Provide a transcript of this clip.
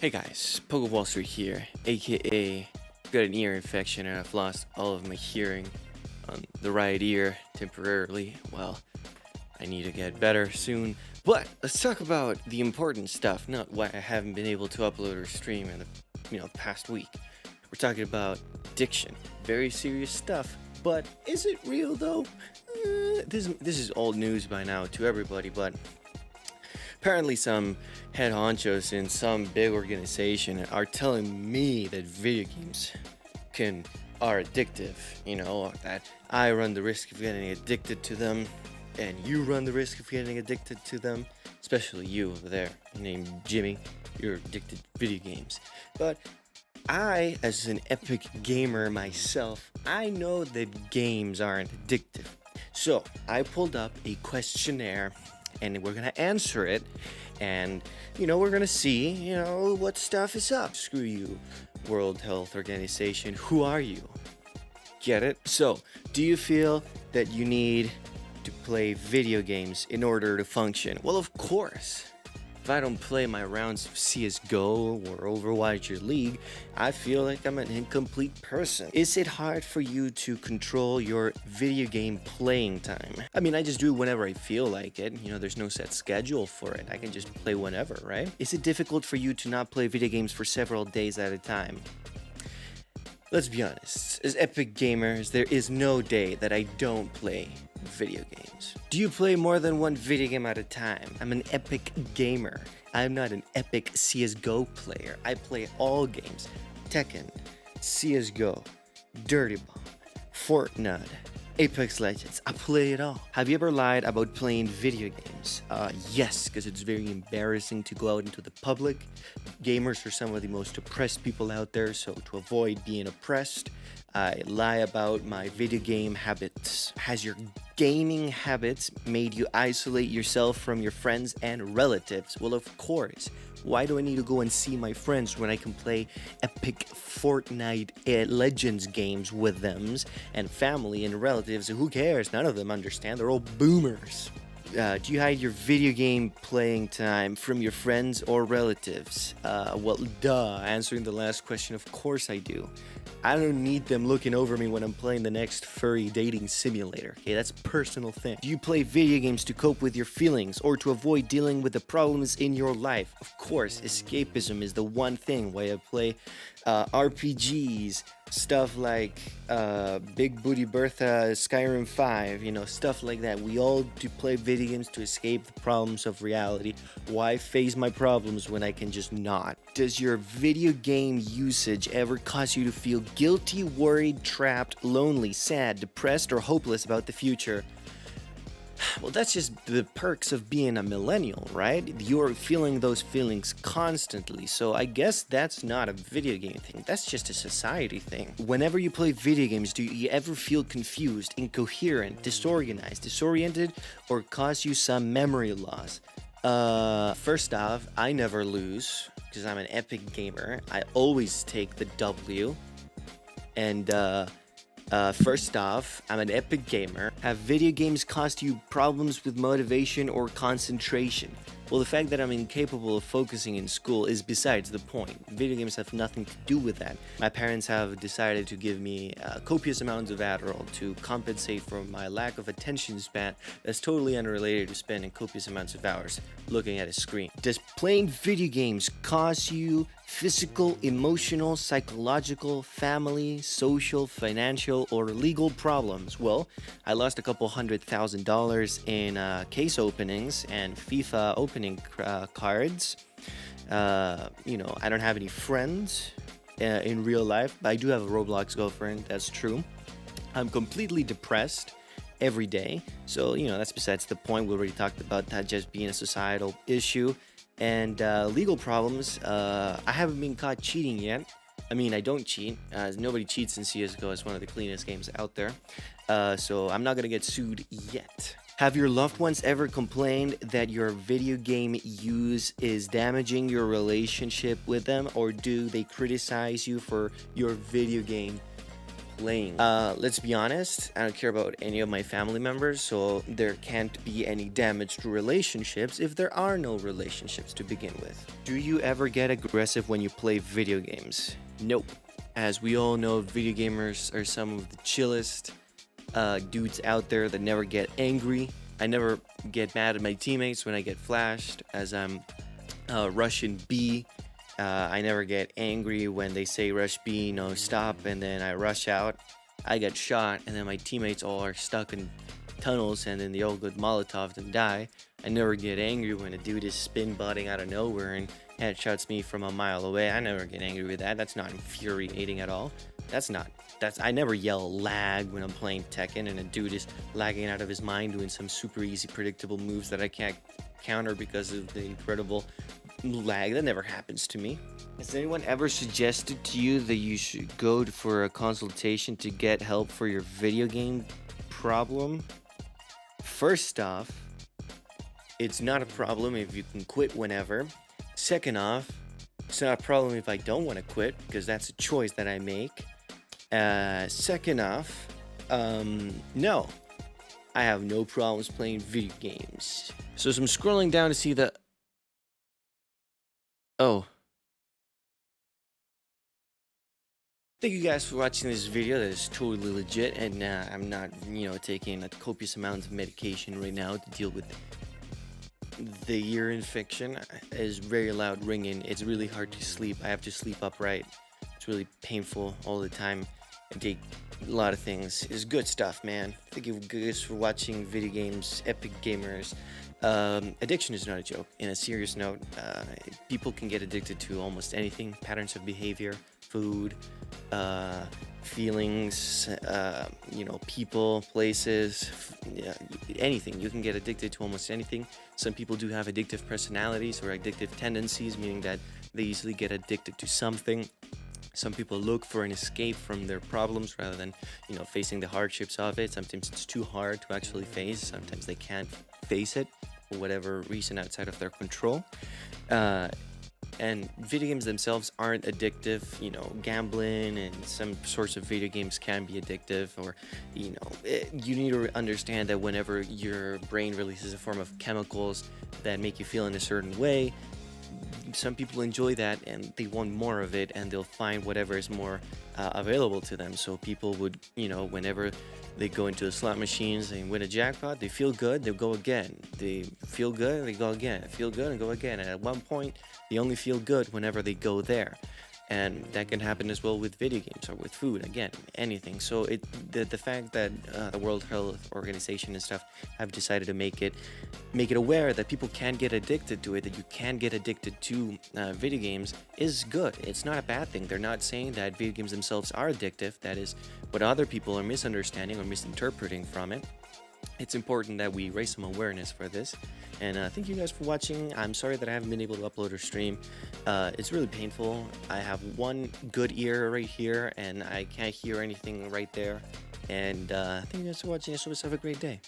Hey guys, Pogo Wall Street here, aka got an ear infection and I've lost all of my hearing on the right ear temporarily. Well, I need to get better soon. But let's talk about the important stuff, not why I haven't been able to upload or stream in the past week. We're talking about addiction, very serious stuff. But is it real though? This is old news by now to everybody, but apparently some head honchos in some big organization are telling me that video games are addictive, that I run the risk of getting addicted to them and you run the risk of getting addicted to them, especially you over there named Jimmy. You're addicted to video games. But I, as an epic gamer myself, I know that games aren't addictive. So I pulled up a questionnaire and we're gonna answer it, and we're gonna see what stuff is up. Screw you, World Health Organization, who are you? Get it? So do you feel that you need to play video games in order to function? Well, of course. If I don't play my rounds of CSGO or Overwatch or League, I feel like I'm an incomplete person. Is it hard for you to control your video game playing time? I mean, I just do it whenever I feel like it. There's no set schedule for it. I can just play whenever, right? Is it difficult for you to not play video games for several days at a time? Let's be honest, as epic gamers, there is no day that I don't play video games. Do you play more than one video game at a time? I'm an epic gamer. I'm not an epic CSGO player. I play all games. Tekken, CSGO, Dirty Bomb, Fortnite, Apex Legends. I play it all. Have you ever lied about playing video games? Yes, because it's very embarrassing to go out into the public. Gamers are some of the most oppressed people out there, so to avoid being oppressed, I lie about my video game habits. Has your gaming habits made you isolate yourself from your friends and relatives? Well, of course. Why do I need to go and see my friends when I can play epic Fortnite Legends games with them and family and relatives? Who cares? None of them understand. They're all boomers. Do you hide your video game playing time from your friends or relatives? Well, duh. Answering the last question, of course I do. I don't need them looking over me when I'm playing the next furry dating simulator. Okay, that's a personal thing. Do you play video games to cope with your feelings or to avoid dealing with the problems in your life? Of course, escapism is the one thing why I play RPGs, stuff like Big Booty Bertha, Skyrim 5, stuff like that. We all do play video games to escape the problems of reality. Why face my problems when I can just not? Does your video game usage ever cause you to feel guilty, worried, trapped, lonely, sad, depressed, or hopeless about the future? Well, that's just the perks of being a millennial, right? You're feeling those feelings constantly, so I guess that's not a video game thing. That's just a society thing. Whenever you play video games, do you ever feel confused, incoherent, disorganized, disoriented, or cause you some memory loss? First off, I never lose, because I'm an epic gamer. I always take the W, and first off, I'm an epic gamer. Have video games caused you problems with motivation or concentration? Well, the fact that I'm incapable of focusing in school is besides the point. Video games have nothing to do with that. My parents have decided to give me copious amounts of Adderall to compensate for my lack of attention span that's totally unrelated to spending copious amounts of hours looking at a screen. Does playing video games cause you physical, emotional, psychological, family, social, financial, or legal problems? Well, I lost a couple $100,000 in case openings and FIFA opening cards. I don't have any friends in real life, but I do have a Roblox girlfriend, that's true. I'm completely depressed every day, so that's besides the point. We already talked about that just being a societal issue. And legal problems, I haven't been caught cheating yet. I mean, I don't cheat. Nobody cheats in CSGO. It's one of the cleanest games out there. So I'm not going to get sued yet. Have your loved ones ever complained that your video game use is damaging your relationship with them? Or do they criticize you for your video game playing. Let's be honest, I don't care about any of my family members, so there can't be any damage to relationships if there are no relationships to begin with. Do you ever get aggressive when you play video games? Nope. As we all know, video gamers are some of the chillest dudes out there that never get angry. I never get mad at my teammates when I get flashed as I'm rushing B. I never get angry when they say rush B, no stop, and then I rush out. I get shot, and then my teammates all are stuck in tunnels, and then they all get Molotoved and die. I never get angry when a dude is spin botting out of nowhere and headshots me from a mile away. I never get angry with that. That's not infuriating at all. I never yell lag when I'm playing Tekken and a dude is lagging out of his mind doing some super easy predictable moves that I can't counter because of the incredible lag. That never happens to me. Has anyone ever suggested to you that you should go for a consultation to get help for your video game problem? First off, it's not a problem if you can quit whenever. Second off, it's not a problem if I don't want to quit because that's a choice that I make. Second off, no, I have no problems playing video games. So as I'm scrolling down to see the... Oh. Thank you guys for watching this video. That is totally legit, and I'm not, taking a copious amount of medication right now to deal with the ear infection. It is very loud ringing. It's really hard to sleep. I have to sleep upright. It's really painful all the time. I take a lot of things. It's good stuff, man. Thank you guys for watching Video Games, Epic Gamers. Addiction is not a joke. In a serious note, people can get addicted to almost anything. Patterns of behavior, food, feelings, people, places, anything. You can get addicted to almost anything. Some people do have addictive personalities or addictive tendencies, meaning that they easily get addicted to something. Some people look for an escape from their problems rather than, facing the hardships of it. Sometimes it's too hard to actually face. Sometimes they can't face it for whatever reason outside of their control. And video games themselves aren't addictive. Gambling and some sorts of video games can be addictive, or, you need to understand that whenever your brain releases a form of chemicals that make you feel in a certain way, some people enjoy that and they want more of it, and they'll find whatever is more available to them. So people would, whenever they go into the slot machines and win a jackpot, they feel good, they'll go again. They feel good, they go again. Feel good and go again. And at one point, they only feel good whenever they go there. And that can happen as well with video games or with food, again, anything. So the fact that the World Health Organization and stuff have decided to make it aware that people can get addicted to it, that you can get addicted to video games, is good. It's not a bad thing. They're not saying that video games themselves are addictive. That is what other people are misunderstanding or misinterpreting from it. It's important that we raise some awareness for this. And thank you guys for watching. I'm sorry that I haven't been able to upload or stream. It's really painful. I have one good ear right here, and I can't hear anything right there. And thank you guys for watching. I hope you have a great day.